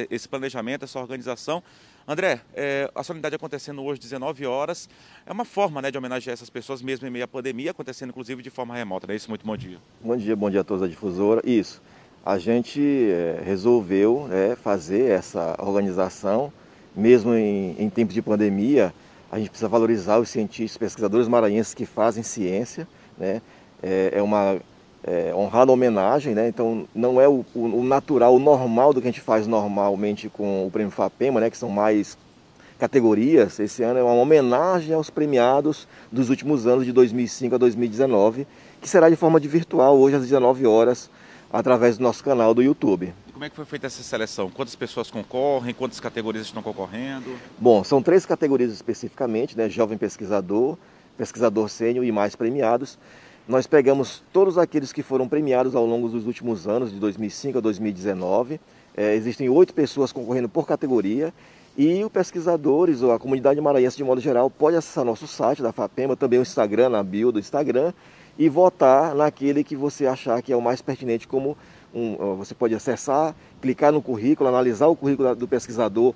esse planejamento, essa organização. André, a solenidade acontecendo hoje, 19 horas, é uma forma, né, de homenagear essas pessoas, mesmo em meio à pandemia, acontecendo inclusive de forma remota, não é isso? Muito bom dia. Bom dia a todos da Difusora. Isso, a gente resolveu fazer essa organização, mesmo em tempos de pandemia. A gente precisa valorizar os cientistas, pesquisadores maranhenses que fazem ciência, né? É uma honrada homenagem, né? Então não é o natural, o normal do que a gente faz normalmente com o Prêmio FAPEMA, né? Que são mais categorias. Esse ano é uma homenagem aos premiados dos últimos anos, de 2005 a 2019, que será de forma virtual hoje às 19 horas, através do nosso canal do YouTube. E como é que foi feita essa seleção? Quantas pessoas concorrem? Quantas categorias estão concorrendo? Bom, são 3 categorias especificamente, né? Jovem pesquisador, pesquisador sênior e mais premiados. Nós pegamos todos aqueles que foram premiados ao longo dos últimos anos, de 2005 a 2019. Existem 8 pessoas concorrendo por categoria e os pesquisadores ou a comunidade maranhense de modo geral pode acessar nosso site da FAPEMA, também o Instagram, na bio do Instagram, e votar naquele que você achar que é o mais pertinente. Você pode acessar, clicar no currículo, analisar o currículo do pesquisador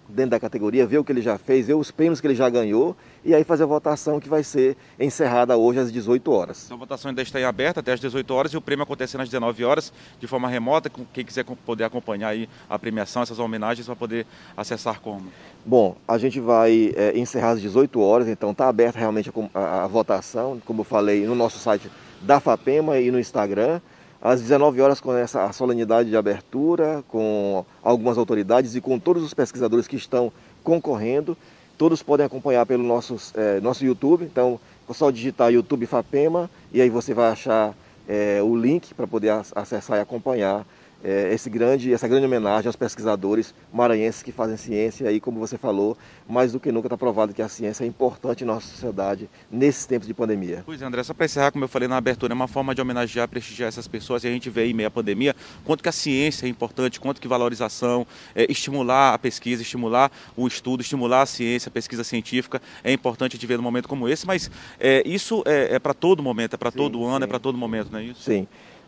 dentro da categoria, ver o que ele já fez, ver os prêmios que ele já ganhou e aí fazer a votação que vai ser encerrada hoje às 18 horas. Então, a votação ainda está em aberta até às 18 horas e o prêmio acontecendo às 19 horas de forma remota. Quem quiser poder acompanhar aí a premiação, essas homenagens, vai poder acessar como? Bom, a gente vai encerrar às 18 horas, então está aberta realmente a votação, como eu falei, no nosso site da FAPEMA e no Instagram. às 19 horas com a solenidade de abertura, com algumas autoridades e com todos os pesquisadores que estão concorrendo. Todos podem acompanhar pelo nosso YouTube, então é só digitar YouTube FAPEMA e aí você vai achar o link para poder acessar e acompanhar essa grande homenagem aos pesquisadores maranhenses que fazem ciência e, como você falou, mais do que nunca está provado que a ciência é importante em nossa sociedade nesses tempos de pandemia. Pois é, André, só para encerrar, como eu falei na abertura, é uma forma de homenagear, prestigiar essas pessoas e a gente vê aí, em meio à pandemia, quanto que a ciência é importante, quanto que valorização, estimular a pesquisa, estimular o estudo, estimular a ciência, a pesquisa científica é importante de ver num momento como esse, mas isso é para todo momento, é para todo ano, é para todo momento, não é isso? Sim.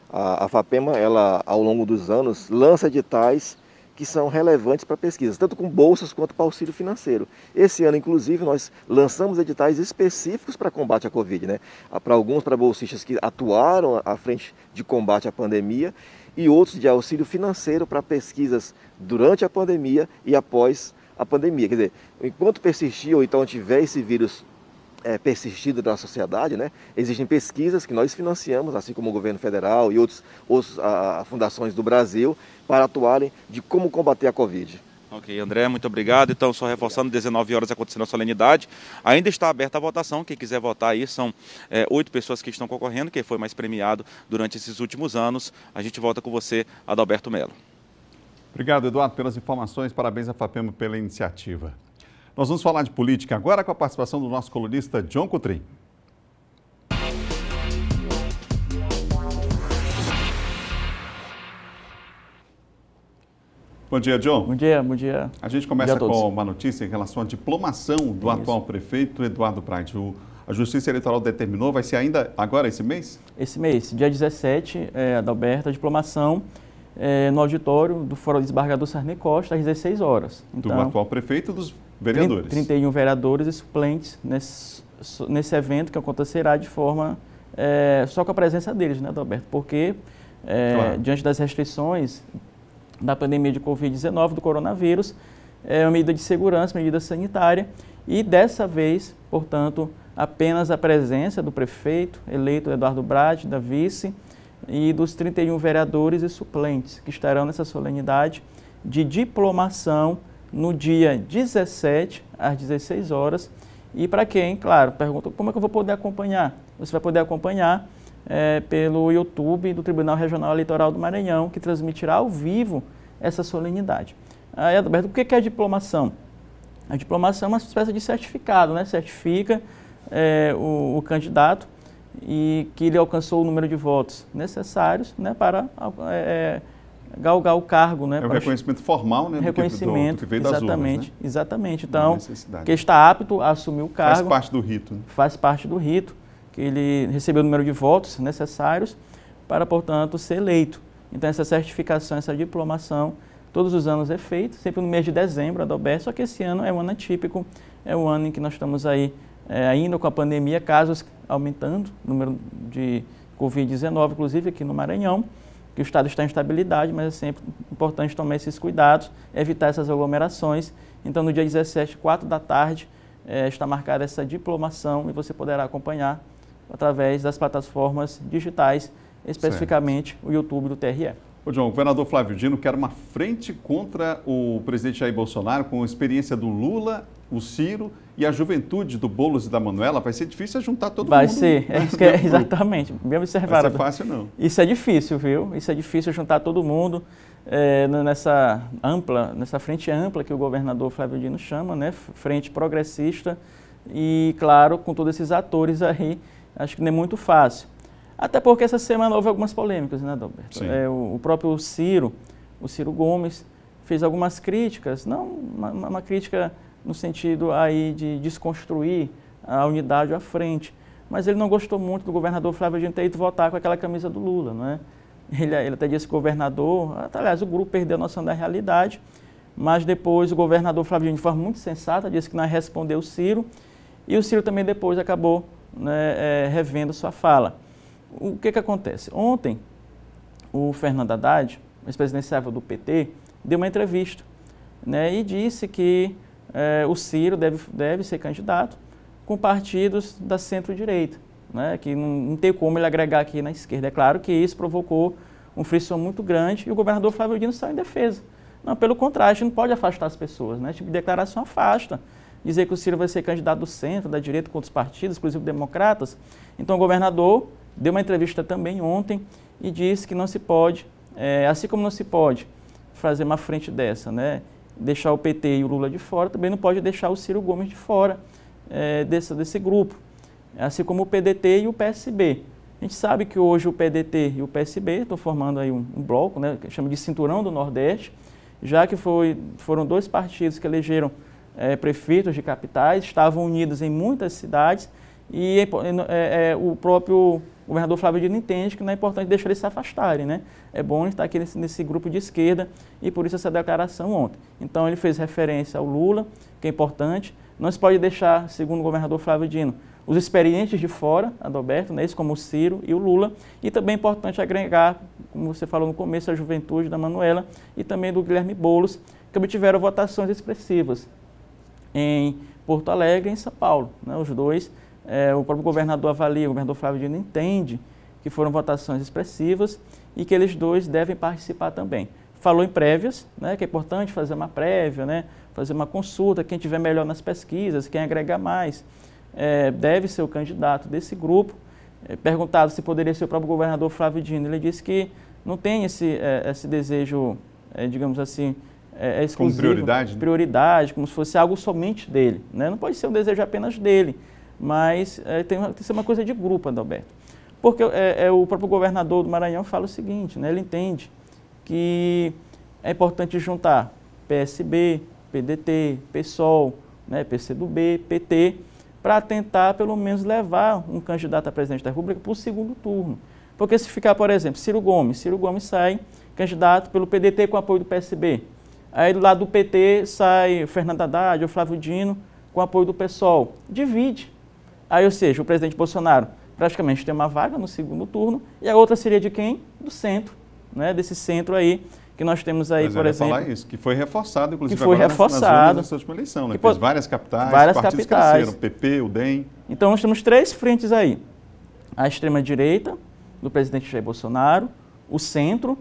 A FAPEMA, ela, ao longo dos anos, lança editais que são relevantes para pesquisas, tanto com bolsas quanto para auxílio financeiro. Esse ano, inclusive, nós lançamos editais específicos para combate à Covid, né? Para bolsistas que atuaram à frente de combate à pandemia e outros de auxílio financeiro para pesquisas durante a pandemia e após a pandemia. Quer dizer, enquanto persistir ou então tiver esse vírus persistido na sociedade, né? Existem pesquisas que nós financiamos, assim como o governo federal e outras fundações do Brasil, para atuarem de como combater a Covid. Ok, André, muito obrigado. Então, só reforçando, 19 horas acontecendo a solenidade. Ainda está aberta a votação, quem quiser votar aí, são 8 pessoas que estão concorrendo, quem foi mais premiado durante esses últimos anos. A gente volta com você, Adalberto Melo. Obrigado, Eduardo, pelas informações. Parabéns à FAPEMA pela iniciativa. Nós vamos falar de política agora com a participação do nosso colunista John Coutrin. Bom dia, John. Bom dia, bom dia. A gente começa com uma notícia em relação à diplomação do atual prefeito Eduardo Braide. A Justiça Eleitoral determinou, vai ser ainda agora esse mês? Esse mês, dia 17, Adalberto, a diplomação no auditório do Fórum Desembargador Sarney Costa, às 16 horas. Então, do atual prefeito e dos vereadores. 31 vereadores e suplentes nesse evento que acontecerá de forma só com a presença deles, né, Adalberto? Porque, claro, diante das restrições da pandemia de Covid-19, do coronavírus, é uma medida de segurança, medida sanitária, e dessa vez, portanto, apenas a presença do prefeito eleito Eduardo Braide, da vice, e dos 31 vereadores e suplentes que estarão nessa solenidade de diplomação no dia 17, às 16 horas. E para quem, claro, pergunta como é que eu vou poder acompanhar? Você vai poder acompanhar pelo YouTube do Tribunal Regional Eleitoral do Maranhão, que transmitirá ao vivo essa solenidade. Aí, Adalberto, o que é a diplomação? A diplomação é uma espécie de certificado, né? Certifica o candidato e que ele alcançou o número de votos necessários, né, para galgar o cargo. Né, é o reconhecimento formal, né, reconhecimento, do que veio das urnas, né? Exatamente. Então, que está apto a assumir o cargo. Faz parte do rito. Né? Faz parte do rito, que ele recebeu o número de votos necessários para, portanto, ser eleito. Então, essa certificação, essa diplomação, todos os anos é feita, sempre no mês de dezembro, Adalberto, só que esse ano é um ano atípico, é um ano em que nós estamos aí ainda com a pandemia, casos aumentando, número de Covid-19, inclusive aqui no Maranhão, que o estado está em estabilidade, mas é sempre importante tomar esses cuidados, evitar essas aglomerações. Então, no dia 17, 4 da tarde, está marcada essa diplomação e você poderá acompanhar através das plataformas digitais, especificamente o YouTube do TRE. Ô John, o governador Flávio Dino quer uma frente contra o presidente Jair Bolsonaro com a experiência do Lula, o Ciro e a juventude do Boulos e da Manuela. Vai ser difícil juntar todo mundo. Vai ser, exatamente. Bem observado. Vai ser fácil, não. Isso é difícil, viu? Isso é difícil juntar todo mundo nessa frente ampla que o governador Flávio Dino chama, né? Frente progressista e, claro, com todos esses atores aí, acho que não é muito fácil. Até porque essa semana houve algumas polêmicas, né, Adalberto? O próprio Ciro Gomes, fez algumas críticas, não uma crítica no sentido aí de desconstruir a unidade à frente, mas ele não gostou muito do governador Flávio Dino ter ido votar com aquela camisa do Lula, não é? Ele até disse que o governador, aliás, o grupo perdeu a noção da realidade, mas depois o governador Flávio Dino, de forma muito sensata, disse que não respondeu o Ciro, e o Ciro também depois acabou, né, revendo sua fala. O que acontece? Ontem, o Fernando Haddad, ex-presidenciável do PT, deu uma entrevista, né, e disse que o Ciro deve ser candidato com partidos da centro-direita, né, que não tem como ele agregar aqui na esquerda. É claro que isso provocou um frisson muito grande e o governador Flávio Dino saiu em defesa. Não, pelo contrário, a gente não pode afastar as pessoas, né? Esse tipo de declaração afasta. Dizer que o Ciro vai ser candidato do centro, da direita, com outros partidos, inclusive democratas. Então o governador deu uma entrevista também ontem e disse que não se pode, assim como não se pode fazer uma frente dessa, né? Deixar o PT e o Lula de fora, também não pode deixar o Ciro Gomes de fora desse grupo. Assim como o PDT e o PSB. A gente sabe que hoje o PDT e o PSB estão formando aí um bloco, né, que chama de Cinturão do Nordeste, já que foram dois partidos que elegeram prefeitos de capitais, estavam unidos em muitas cidades e o próprio governador Flávio Dino entende que não é importante deixar eles se afastarem, né? É bom estar aqui nesse grupo de esquerda e por isso essa declaração ontem. Então ele fez referência ao Lula, que é importante. Não se pode deixar, segundo o governador Flávio Dino, os experientes de fora, Adalberto, né, como o Ciro e o Lula, e também é importante agregar, como você falou no começo, a juventude da Manuela e também do Guilherme Boulos, que obtiveram votações expressivas em Porto Alegre e em São Paulo. Né, os dois, o próprio governador avalia, o governador Flávio Dino entende que foram votações expressivas e que eles dois devem participar também. Falou em prévias, né, que é importante fazer uma prévia, né, fazer uma consulta, quem tiver melhor nas pesquisas, quem agregar mais, deve ser o candidato desse grupo. Perguntado se poderia ser o próprio governador Flávio Dino, ele disse que não tem esse desejo, digamos assim, exclusivo. Como prioridade? Né? Prioridade, como se fosse algo somente dele. Né? Não pode ser um desejo apenas dele, mas tem que ser uma coisa de grupo, Adalberto. Porque o próprio governador do Maranhão fala o seguinte, né? Ele entende que é importante juntar PSB, PDT, PSOL, né? PCdoB, PT, para tentar, pelo menos, levar um candidato a presidente da República para o segundo turno. Porque se ficar, por exemplo, Ciro Gomes sai candidato pelo PDT com apoio do PSB. Aí do lado do PT sai Fernando Haddad ou Flávio Dino com apoio do PSOL. Divide. Aí, ou seja, o presidente Bolsonaro praticamente tem uma vaga no segundo turno e a outra seria de quem? Do centro, né? Desse centro aí que nós temos aí, por exemplo... falar isso, que foi reforçado, inclusive, que foi reforçado nessa última eleição, né? Fez várias capitais, partidos cresceram, PP, o DEM... Então, nós temos três frentes aí. A extrema-direita, do presidente Jair Bolsonaro, o centro,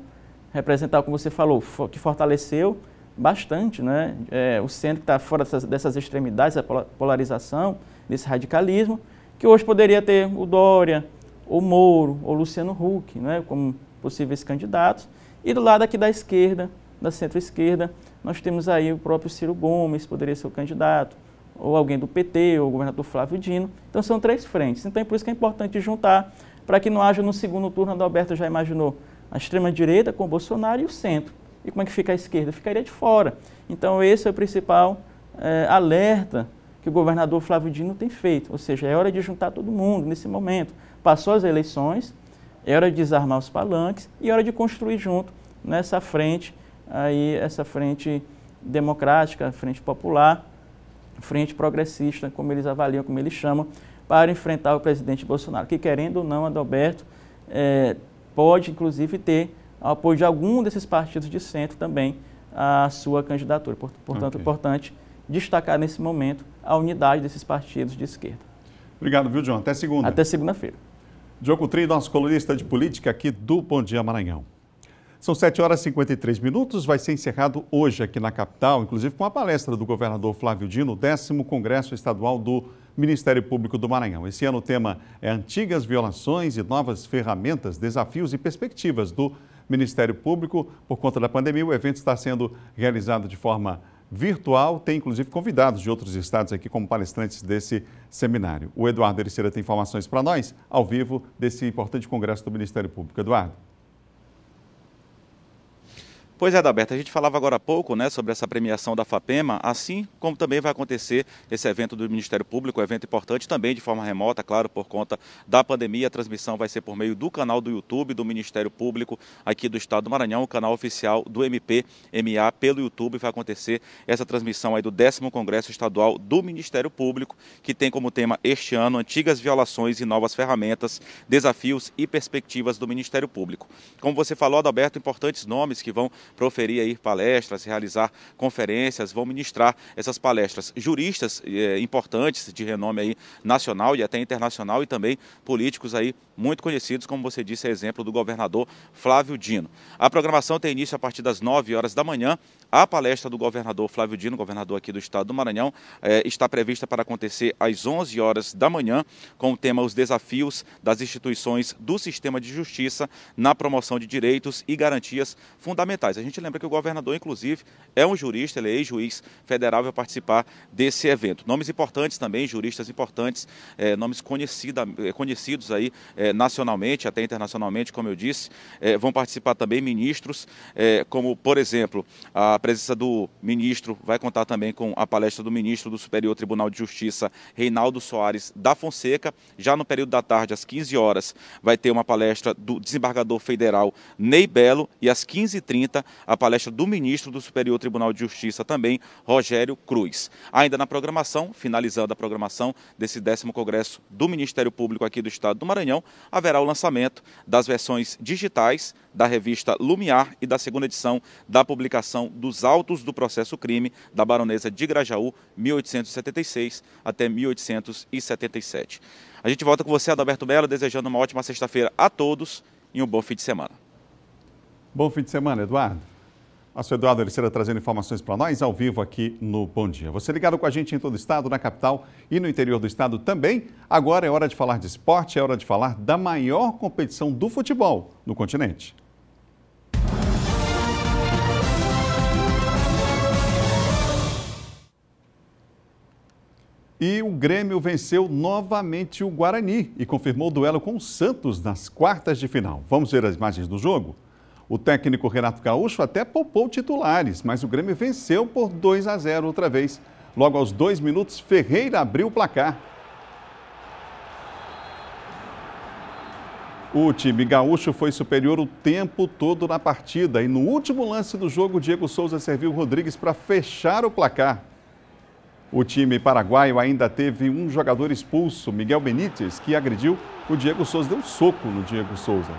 representar, como você falou, que fortaleceu bastante, né? O centro que está fora dessas extremidades, da polarização, desse radicalismo, que hoje poderia ter o Dória, o Moro, ou Luciano Huck, né? Como possíveis candidatos. E do lado aqui da esquerda, da centro-esquerda, nós temos aí o próprio Ciro Gomes, poderia ser o candidato, ou alguém do PT, ou o governador Flávio Dino. Então são três frentes. Então é por isso que é importante juntar, para que não haja no segundo turno, Adalberto já imaginou, a extrema-direita com o Bolsonaro e o centro. E como é que fica a esquerda? Ficaria de fora. Então esse é o principal alerta que o governador Flávio Dino tem feito. Ou seja, é hora de juntar todo mundo nesse momento. Passou as eleições, é hora de desarmar os palanques e é hora de construir junto nessa frente, aí, essa frente democrática, frente popular, frente progressista, como eles avaliam, como eles chamam, para enfrentar o presidente Bolsonaro, que querendo ou não, Adalberto, pode inclusive ter o apoio de algum desses partidos de centro também a sua candidatura. Portanto, é importante destacar nesse momento a unidade desses partidos de esquerda. Obrigado, viu, John? Até segunda. Até segunda-feira. John Coutrinho, nosso colunista de política aqui do Bom Dia Maranhão. São 7h53, vai ser encerrado hoje aqui na capital, inclusive com a palestra do governador Flávio Dino, o 10º Congresso Estadual do Ministério Público do Maranhão. Esse ano o tema é Antigas Violações e Novas Ferramentas, Desafios e Perspectivas do Ministério Público. Por conta da pandemia, o evento está sendo realizado de forma virtual, tem inclusive convidados de outros estados aqui como palestrantes desse seminário. O Eduardo Ericeira tem informações para nós, ao vivo, desse importante congresso do Ministério Público. Eduardo. Pois é, Adalberto, a gente falava agora há pouco, né, sobre essa premiação da FAPEMA, assim como também vai acontecer esse evento do Ministério Público, um evento importante também de forma remota, claro, por conta da pandemia. A transmissão vai ser por meio do canal do YouTube do Ministério Público aqui do Estado do Maranhão, o canal oficial do MP-MA pelo YouTube. Vai acontecer essa transmissão aí do 10º Congresso Estadual do Ministério Público, que tem como tema este ano Antigas Violações e Novas Ferramentas, Desafios e Perspectivas do Ministério Público. Como você falou, Adalberto, importantes nomes que vão proferir aí palestras, realizar conferências, vão ministrar essas palestras. Juristas importantes de renome aí nacional e até internacional e também políticos aí muito conhecidos, como você disse, é exemplo do governador Flávio Dino. A programação tem início a partir das 9 horas da manhã. A palestra do governador Flávio Dino, governador aqui do estado do Maranhão, está prevista para acontecer às 11 horas da manhã, com o tema Os Desafios das Instituições do Sistema de Justiça na promoção de direitos e garantias fundamentais. A gente lembra que o governador, inclusive, é um jurista, ele é ex-juiz federal e vai participar desse evento. Nomes importantes também, juristas importantes, nomes conhecidos aí nacionalmente, até internacionalmente, como eu disse, vão participar também ministros, como, por exemplo, a presença do ministro vai contar também com a palestra do ministro do Superior Tribunal de Justiça, Reinaldo Soares da Fonseca. Já no período da tarde, às 15 horas, vai ter uma palestra do desembargador federal Ney Belo e às 15h30 a palestra do ministro do Superior Tribunal de Justiça também, Rogério Cruz. Ainda na programação, finalizando a programação desse 10º Congresso do Ministério Público aqui do estado do Maranhão, haverá o lançamento das versões digitais da revista Lumiar e da segunda edição da publicação dos autos do processo crime da baronesa de Grajaú, 1876 até 1877. A gente volta com você, Adalberto Mello, desejando uma ótima sexta-feira a todos e um bom fim de semana. Bom fim de semana, Eduardo. Nosso Eduardo Ericeira trazendo informações para nós ao vivo aqui no Bom Dia. Você ligado com a gente em todo o estado, na capital e no interior do estado também. Agora é hora de falar de esporte, é hora de falar da maior competição do futebol no continente. E o Grêmio venceu novamente o Guarani e confirmou o duelo com o Santos nas quartas de final. Vamos ver as imagens do jogo? O técnico Renato Gaúcho até poupou titulares, mas o Grêmio venceu por 2-0 outra vez. Logo aos 2 minutos, Ferreira abriu o placar. O time gaúcho foi superior o tempo todo na partida e no último lance do jogo, Diego Souza serviu o Rodrigues para fechar o placar. O time paraguaio ainda teve um jogador expulso, Miguel Benítez, que agrediu o Diego Souza, deu um soco no Diego Souza.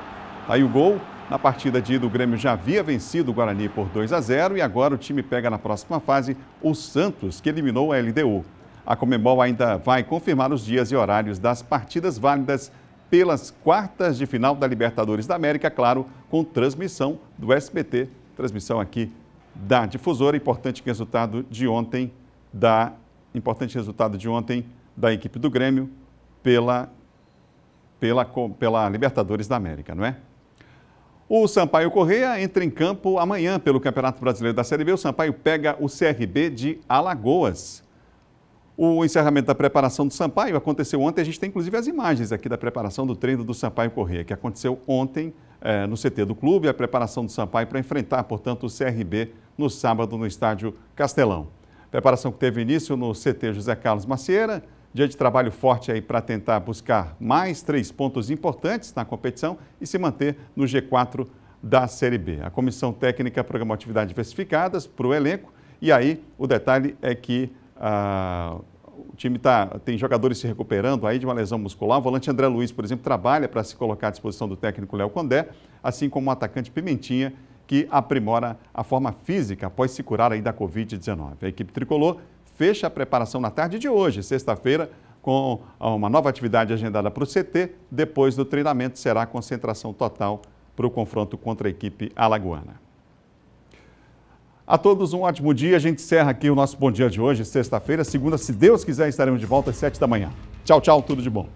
Aí o gol. Na partida de ida, o Grêmio já havia vencido o Guarani por 2-0 e agora o time pega na próxima fase o Santos, que eliminou a LDU. A Conmebol ainda vai confirmar os dias e horários das partidas válidas pelas quartas de final da Libertadores da América, claro, com transmissão do SBT, transmissão aqui da Difusora. Importante resultado de ontem da equipe do Grêmio pela Libertadores da América, não é? O Sampaio Corrêa entra em campo amanhã pelo Campeonato Brasileiro da Série B. O Sampaio pega o CRB de Alagoas. O encerramento da preparação do Sampaio aconteceu ontem. A gente tem inclusive as imagens aqui da preparação do treino do Sampaio Corrêa, que aconteceu ontem no CT do clube. A preparação do Sampaio para enfrentar, portanto, o CRB no sábado no estádio Castelão. Preparação que teve início no CT José Carlos Macieira. Dia de trabalho forte aí para tentar buscar mais 3 pontos importantes na competição e se manter no G4 da Série B. A comissão técnica programou atividades diversificadas para o elenco e aí o detalhe é que o time tem jogadores se recuperando aí de uma lesão muscular. O volante André Luiz, por exemplo, trabalha para se colocar à disposição do técnico Léo Condé, assim como o atacante Pimentinha, que aprimora a forma física após se curar aí da Covid-19. A equipe tricolor fecha a preparação na tarde de hoje, sexta-feira, com uma nova atividade agendada para o CT. Depois do treinamento, será a concentração total para o confronto contra a equipe alagoana. A todos um ótimo dia. A gente encerra aqui o nosso Bom Dia de hoje, sexta-feira. Segunda, se Deus quiser, estaremos de volta às 7 da manhã. Tchau, tchau, tudo de bom.